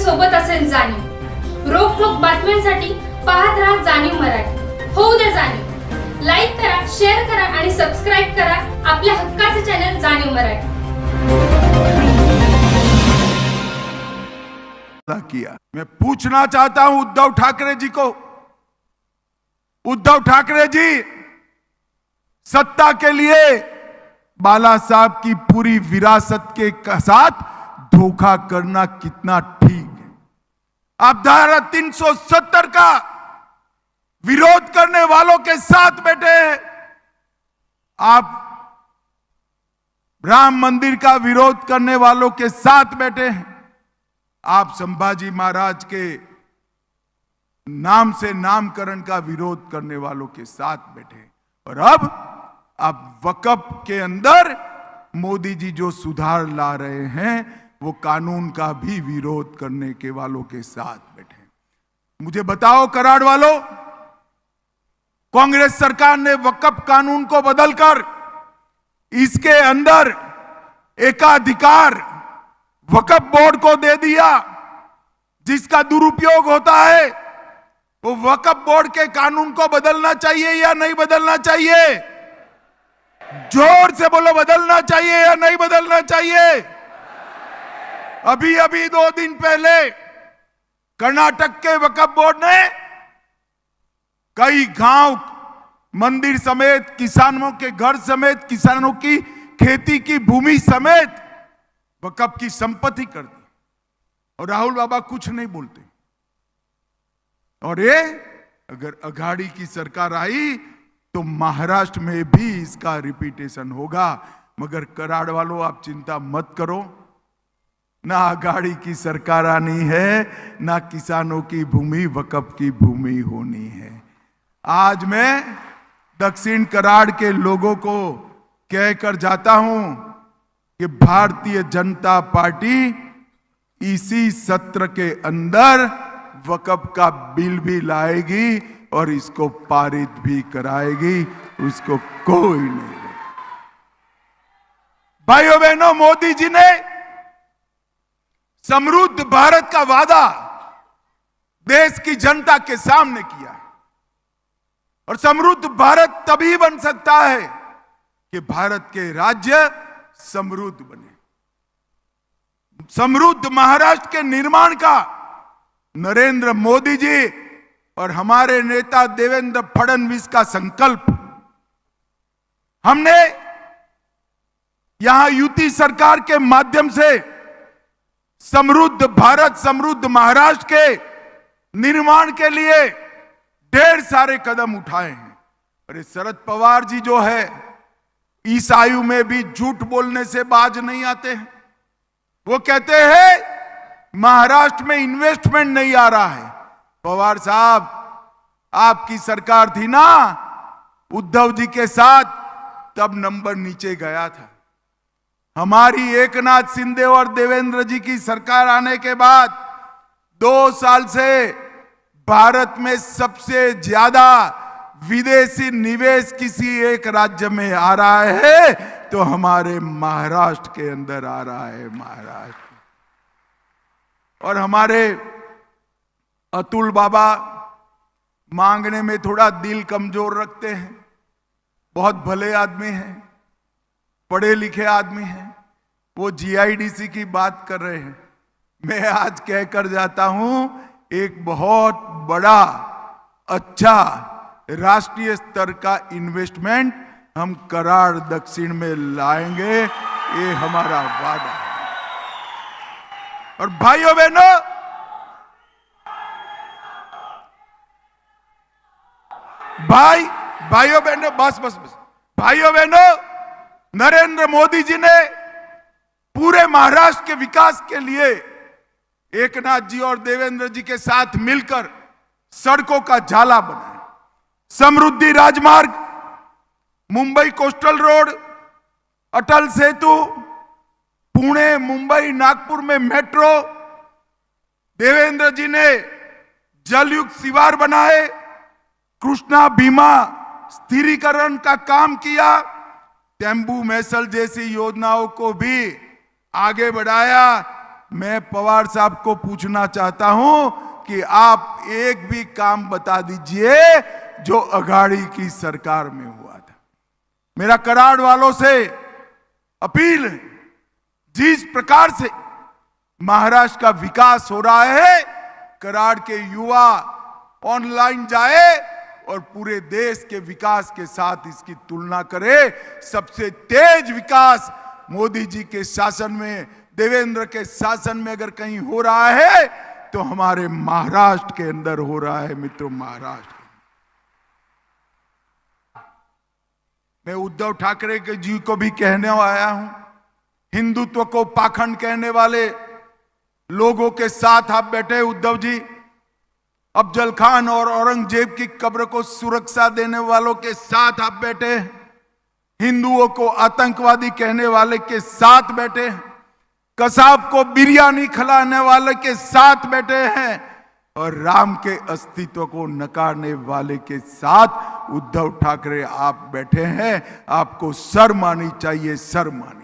सोबत असेल जाणीव। रोखोक बातम्यांसाठी पाहत राहा जाणीव मराठी। होऊ दे जाणीव। लाईक करा, शेअर करा आणि सबस्क्राइब करा आपल्या हक्काचे चॅनल जाणीव मराठी। किया मैं पूछना चाहता हूं उद्धव ठाकरे जी को, उद्धव ठाकरे जी, सत्ता के लिए बाला साहब की पूरी विरासत के साथ धोखा करना कितना ठीक है। आप धारा 370 का विरोध करने वालों के साथ बैठे हैं, आप राम मंदिर का विरोध करने वालों के साथ बैठे हैं, आप संभाजी महाराज के नाम से नामकरण का विरोध करने वालों के साथ बैठे हैं। और अब आप वक्फ के अंदर मोदी जी जो सुधार ला रहे हैं वो कानून का भी विरोध करने के वालों के साथ बैठे हैं। मुझे बताओ कराड़ वालों, कांग्रेस सरकार ने वक्फ कानून को बदलकर इसके अंदर एकाधिकार वक्फ बोर्ड को दे दिया, जिसका दुरुपयोग होता है। वो वक्फ बोर्ड के कानून को बदलना चाहिए या नहीं बदलना चाहिए? जोर से बोलो, बदलना चाहिए या नहीं बदलना चाहिए? अभी अभी 2 दिन पहले कर्नाटक के वक्फ बोर्ड ने कई गांव, मंदिर समेत, किसानों के घर समेत, किसानों की खेती की भूमि समेत वक्फ की संपत्ति कर दी, और राहुल बाबा कुछ नहीं बोलते। और ये अगर अघाड़ी की सरकार आई तो महाराष्ट्र में भी इसका रिपीटेशन होगा। मगर कराड़ वालों, आप चिंता मत करो, ना अघाड़ी की सरकार आनी है, ना किसानों की भूमि वक्फ की भूमि होनी है। आज मैं दक्षिण कराड़ के लोगों को कहकर जाता हूं कि भारतीय जनता पार्टी इसी सत्र के अंदर वक्फ का बिल भी लाएगी और इसको पारित भी कराएगी, उसको कोई नहीं रोकेगा। भाइयों बहनों, मोदी जी ने समृद्ध भारत का वादा देश की जनता के सामने किया है, और समृद्ध भारत तभी बन सकता है कि भारत के राज्य समृद्ध बने। समृद्ध महाराष्ट्र के निर्माण का नरेंद्र मोदी जी और हमारे नेता देवेंद्र फडणवीस का संकल्प। हमने यहां यूपी सरकार के माध्यम से समृद्ध भारत, समृद्ध महाराष्ट्र के निर्माण के लिए ढेर सारे कदम उठाए हैं। अरे शरद पवार जी जो है, इस आयु में भी झूठ बोलने से बाज नहीं आते हैं। वो कहते हैं महाराष्ट्र में इन्वेस्टमेंट नहीं आ रहा है। पवार साहब, आपकी सरकार थी ना उद्धव जी के साथ, तब नंबर नीचे गया था। हमारी एकनाथ शिंदे और देवेंद्र जी की सरकार आने के बाद 2 साल से भारत में सबसे ज्यादा विदेशी निवेश किसी एक राज्य में आ रहा है तो हमारे महाराष्ट्र के अंदर आ रहा है, महाराष्ट्र। और हमारे अतुल बाबा मांगने में थोड़ा दिल कमजोर रखते हैं, बहुत भले आदमी हैं, पढ़े लिखे आदमी हैं। वो जीआईडीसी की बात कर रहे हैं। मैं आज कहकर जाता हूं, एक बहुत बड़ा अच्छा राष्ट्रीय स्तर का इन्वेस्टमेंट हम कराड़ दक्षिण में लाएंगे, ये हमारा वादा है। और भाइयों बहनों, भाइयों बहनों, बस भाइयों बहनों, नरेंद्र मोदी जी ने पूरे महाराष्ट्र के विकास के लिए एकनाथ जी और देवेंद्र जी के साथ मिलकर सड़कों का जाला बनाया। समृद्धि राजमार्ग, मुंबई कोस्टल रोड, अटल सेतु, पुणे, मुंबई, नागपुर में मेट्रो, देवेंद्र जी ने जलयुक्त शिवार बनाए, कृष्णा भीमा स्थिरीकरण का काम किया, तेंबू मैसल जैसी योजनाओं को भी आगे बढ़ाया। मैं पवार साहब को पूछना चाहता हूं कि आप एक भी काम बता दीजिए जो अघाड़ी की सरकार में हुआ था। मेरा कराड़ वालों से अपील है, जिस प्रकार से महाराष्ट्र का विकास हो रहा है, कराड़ के युवा ऑनलाइन जाए और पूरे देश के विकास के साथ इसकी तुलना करे। सबसे तेज विकास मोदी जी के शासन में, देवेंद्र के शासन में अगर कहीं हो रहा है तो हमारे महाराष्ट्र के अंदर हो रहा है मित्रों, महाराष्ट्र। मैं उद्धव ठाकरे के जी को भी कहने आया हूं, हिंदुत्व को पाखंड कहने वाले लोगों के साथ आप बैठे उद्धव जी। अफजल खान और औरंगजेब की कब्र को सुरक्षा देने वालों के साथ आप बैठे, हिंदुओं को आतंकवादी कहने वाले के साथ बैठे, कसाब को बिरयानी खिलाने वाले के साथ बैठे हैं और राम के अस्तित्व को नकारने वाले के साथ उद्धव ठाकरे आप बैठे हैं। आपको शर्म आनी चाहिए, शर्म आनी।